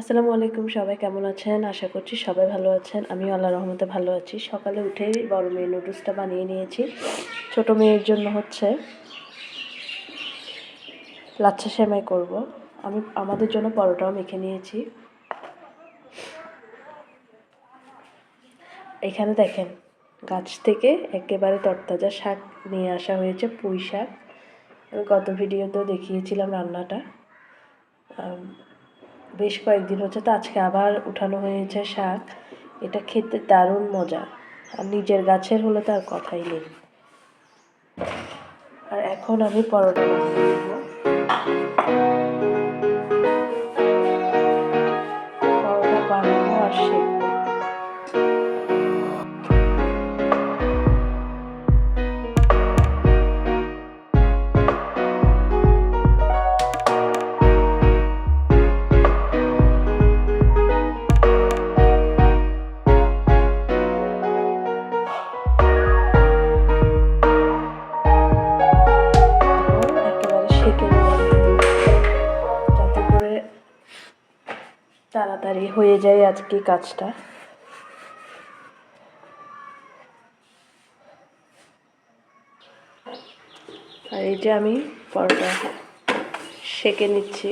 আসসালামু আলাইকুম, সবাই কেমন আছেন? আশা করছি সবাই ভালো আছেন। আমিও আল্লাহর রহমতে ভালো আছি। সকালে উঠেই বড় মেয়ে নুডলসটা বানিয়ে নিয়েছি। ছোট মেয়ের জন্য হচ্ছে লাচ্ছা সেমাই করব। আমি আমাদের জন্য পরোটাও মেখে নিয়েছি। এখানে দেখেন, গাছ থেকে একেবারে তরতাজা শাক নিয়ে আসা হয়েছে, পুঁই শাক। আমি গত ভিডিওতেও দেখিয়েছিলাম রান্নাটা। বেশ কয়েকদিন হচ্ছে, তো আজকে আবার উঠানো হয়েছে শাক। এটা খেতে দারুণ মজা, আর নিজের গাছের হলে তো আর কথাই নেই। আর এখন আমি পরোটা বানিয়ে নেব। পরোটা বানাবো আর শেখবো। একেবারে শেখে যাতে করে তাড়াতাড়ি হয়ে যায় আজকে কাজটা। আর এই যে আমি পরোটা সেঁকে নিচ্ছি,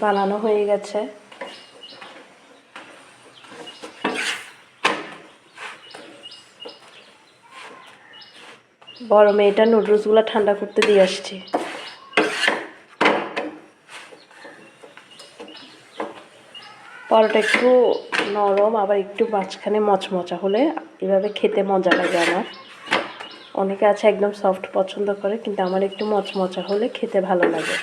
বানানো হয়ে গেছে। বড় মেয়েটা নুডলসগুলো ঠান্ডা করতে দিয়ে আসছি। পরোটা একটু নরম, আবার একটু মাঝখানে মচমচা হলে এভাবে খেতে মজা লাগে আমার। অনেকে আছে একদম সফট পছন্দ করে, কিন্তু আমার একটু মচমচা হলে খেতে ভালো লাগে।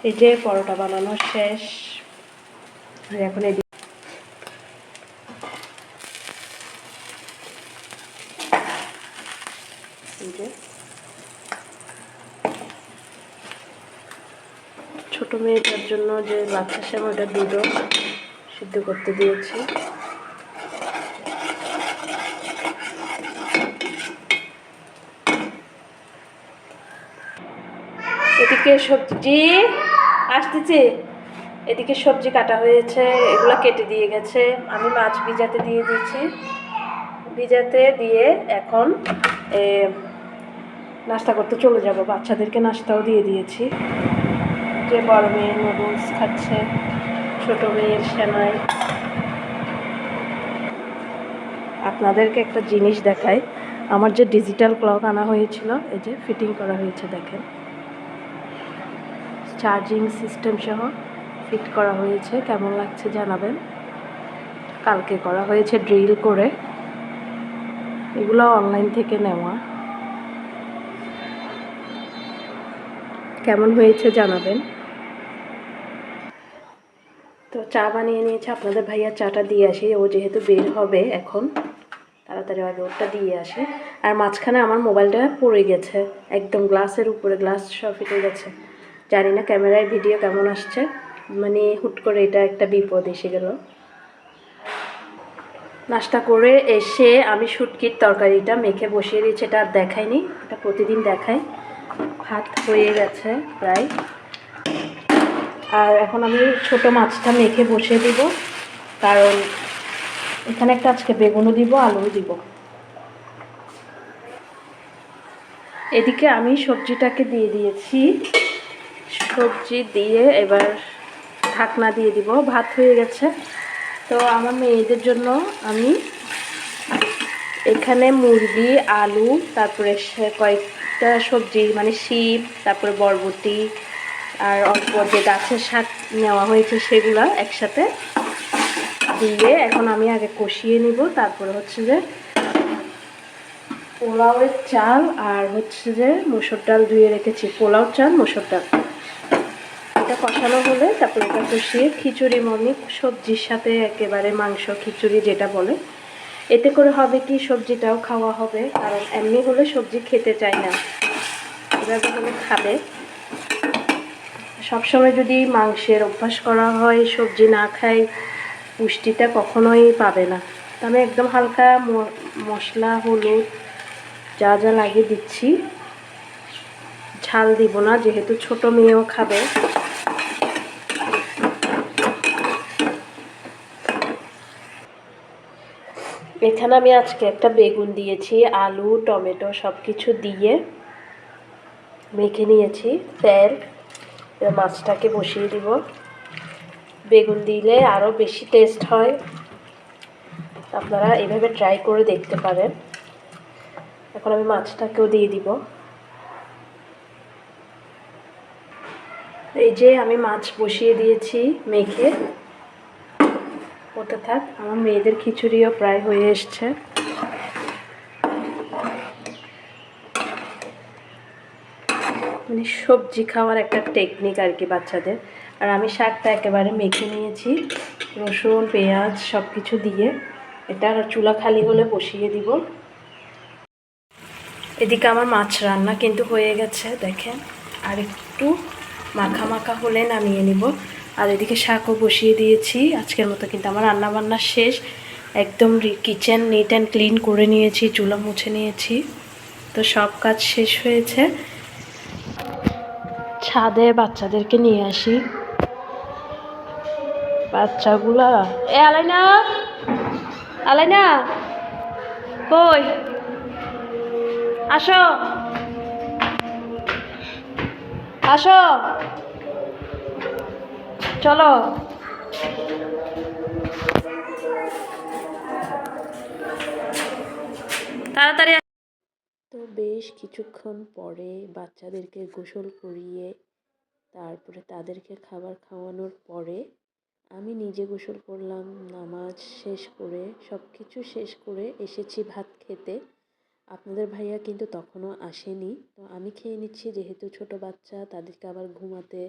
এই যে পরোটা বানানো শেষ। এখন এই যে ছোট মেয়েটার জন্য যে লাচ্ছা সেমাইটা দুধও সিদ্ধ করতে দিয়েছি। এদিকে সবজি আসতেছে, এদিকে সবজি কাটা হয়েছে, এগুলো কেটে দিয়ে গেছে। আমি মাছ ভিজাতে দিয়ে দিয়েছি। ভিজাতে দিয়ে এখন নাস্তা করতে চলে যাব। বাচ্চাদেরকে নাস্তাও দিয়ে দিয়েছি। যে বড় মেয়ে নুডলস খাচ্ছে, ছোট মেয়ের সেমাই। আপনাদেরকে একটা জিনিস দেখাই, আমার যে ডিজিটাল ক্লক আনা হয়েছিল, এই যে ফিটিং করা হয়েছে, দেখেন চার্জিং সিস্টেম সহ ফিট করা হয়েছে। কেমন লাগছে জানাবেন। কালকে করা হয়েছে ড্রিল করে, এগুলো অনলাইন থেকে নেওয়া। কেমন হয়েছে জানাবেন। তো চা বানিয়ে নিয়েছে, আপনাদের ভাইয়া চাটা দিয়ে আসি। ও যেহেতু বের হবে এখন, তাড়াতাড়ি আগে ওটা দিয়ে আসি। আর মাঝখানে আমার মোবাইলটা পড়ে গেছে, একদম গ্লাসের উপরে, গ্লাস সব ফেটে গেছে। জানি না ক্যামেরায় ভিডিও কেমন আসছে, মানে হুট করে এটা একটা বিপদ এসে গেল। নাস্তা করে এসে আমি শুটকির তরকারিটা মেখে বসিয়ে দিয়েছি। এটা আর দেখাইনি, এটা প্রতিদিন দেখাই। ভাত হয়ে গেছে প্রায়। আর এখন আমি ছোট মাছটা মেখে বসিয়ে দিব, কারণ এখানে একটা আজকে বেগুনও দিব, আলুও দিব। এদিকে আমি সবজিটাকে দিয়ে দিয়েছি। সবজি দিয়ে এবার ঢাকনা দিয়ে দিব। ভাত হয়ে গেছে। তো আমার মেয়েদের জন্য আমি এখানে মুরগি, আলু, তারপরে কয়েকটা সবজি মানে শিম, তারপরে বরবটি, আর অল্প যে গাছের শাক নেওয়া হয়েছে সেগুলো একসাথে দিয়ে এখন আমি আগে কষিয়ে নিব। তারপরে হচ্ছে যে পোলাওয়ের চাল আর হচ্ছে যে মসুর ডাল ধুয়ে রেখেছি, পোলাও চাল, মসুর ডাল, এটা কষানো হলে তারপরে এটা কষিয়ে খিচুড়ি মমি সবজির সাথে, একেবারে মাংস খিচুড়ি যেটা বলে, এতে করে হবে কি সবজিটাও খাওয়া হবে। কারণ এমনি হলে সবজি খেতে চায় না, এভাবে হলে খাবে। সবসময় যদি মাংসের অভ্যাস করা হয়, সবজি না খায়, পুষ্টিটা কখনোই পাবে না। তো আমি একদম হালকা মশলা, হলুদ, যা যা লাগে দিচ্ছি, ঝাল দিব না যেহেতু ছোট মেয়েও খাবে। এখানে আমি আজকে একটা বেগুন দিয়েছি, আলু টমেটো সব কিছু দিয়ে মেখে নিয়েছি তেল। মাছটাকে বসিয়ে দিব। বেগুন দিলে আরও বেশি টেস্ট হয়, আপনারা এভাবে ট্রাই করে দেখতে পারেন। এখন আমি মাছটাকেও দিয়ে দিব। এই যে আমি মাছ বসিয়ে দিয়েছি মেখে, হতে থাক। আমার মেয়েদের খিচুড়িও প্রায় হয়ে এসছে। মানে সবজি খাওয়ার একটা টেকনিক আর কি বাচ্চাদের। আর আমি শাকটা একেবারে মেখে নিয়েছি রসুন পেঁয়াজ সব কিছু দিয়ে। এটা চুলা খালি হলে বসিয়ে দিব। এদিকে আমার মাছ রান্না কিন্তু হয়ে গেছে দেখেন, আর একটু মাখা মাখা হলে নামিয়ে নিব। আর এদিকে শাকও বসিয়ে দিয়েছি। আজকের মতো কিন্তু আমার রান্না বান্না শেষ। একদম কিচেন নিট অ্যান্ড ক্লিন করে নিয়েছি, চুলা মুছে নিয়েছি, তো সব কাজ শেষ হয়েছে। ছাদে বাচ্চাদেরকে নিয়ে আসি। বাচ্চাগুলা আলাইনা আলাইনা কই আসো আসো চলো। তাড়াতাড়ি। তো বেশ কিছুক্ষণ পরে বাচ্চাদেরকে গোসল করিয়ে তারপরে তাদেরকে খাবার খাওয়ানোর পরে আমি নিজে গোসল করলাম, নামাজ শেষ করে সব কিছু শেষ করে এসেছি ভাত খেতে। আপনাদের ভাইয়া কিন্তু তখনও আসেনি, তো আমি খেয়ে নিচ্ছি। যেহেতু ছোট বাচ্চা, তাদেরকে আবার ঘুমাতে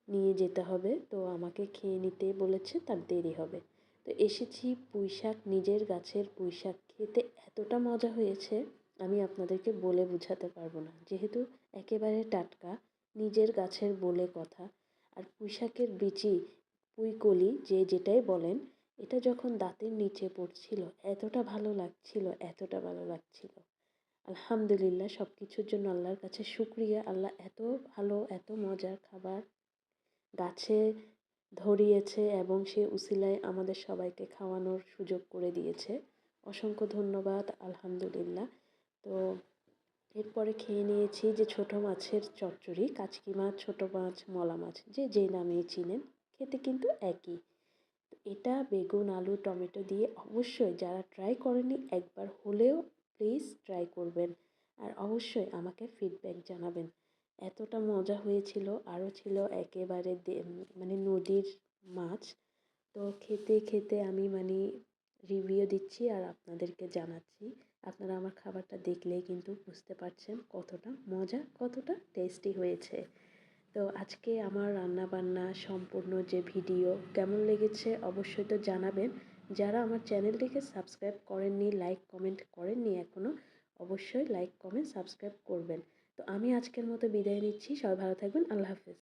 নিয়ে যেতে হবে, তো আমাকে খেয়ে নিতে বলেছে, তার দেরি হবে। তো এসেছি পুঁইশাক, নিজের গাছের পুঁইশাক খেতে এতটা মজা হয়েছে আমি আপনাদেরকে বলে বোঝাতে পারবো না। যেহেতু একেবারে টাটকা, নিজের গাছের বলে কথা। আর পুঁইশাকের বিচি, পুঁইকলি যে যেটাই বলেন, এটা যখন দাঁতের নিচে পড়ছিল এতটা ভালো লাগছিল, এতটা ভালো লাগছিল। আলহামদুলিল্লাহ, সব কিছুর জন্য আল্লাহর কাছে শুকরিয়া। আল্লাহ এত ভালো, এত মজার খাবার গাছে ধরিয়েছে এবং সে উসিলায় আমাদের সবাইকে খাওয়ানোর সুযোগ করে দিয়েছে। অসংখ্য ধন্যবাদ, আলহামদুলিল্লাহ। তো এরপরে খেয়ে নিয়েছি যে ছোট মাছের চচ্চড়ি, কাচকি মাছ, ছোট মাছ, মলা মাছ, যে যে নামেই চিনেন, খেতে কিন্তু একই। এটা বেগুন আলু টমেটো দিয়ে অবশ্যই যারা ট্রাই করেনি একবার হলেও প্লিজ ট্রাই করবেন। আর অবশ্যই আমাকে ফিডব্যাক জানাবেন। এতটা মজা হয়েছিল। আরও ছিল একেবারে মানে নদীর মাছ। তো খেতে খেতে আমি মানে রিভিউ দিচ্ছি আর আপনাদেরকে জানাচ্ছি। আপনারা আমার খাবারটা দেখলেই কিন্তু বুঝতে পারছেন কতটা মজা, কতটা টেস্টি হয়েছে। তো আজকে আমার রান্নাবান্না সম্পূর্ণ যে ভিডিও কেমন লেগেছে অবশ্যই তো জানাবেন। যারা আমার চ্যানেলটিকে সাবস্ক্রাইব করেননি, লাইক কমেন্ট করেননি এখনও, অবশ্যই লাইক কমেন্ট সাবস্ক্রাইব করবেন। তো আমি আজকের মতো বিদায় নিচ্ছি। সবাই ভালো থাকবেন। আল্লাহ হাফেজ।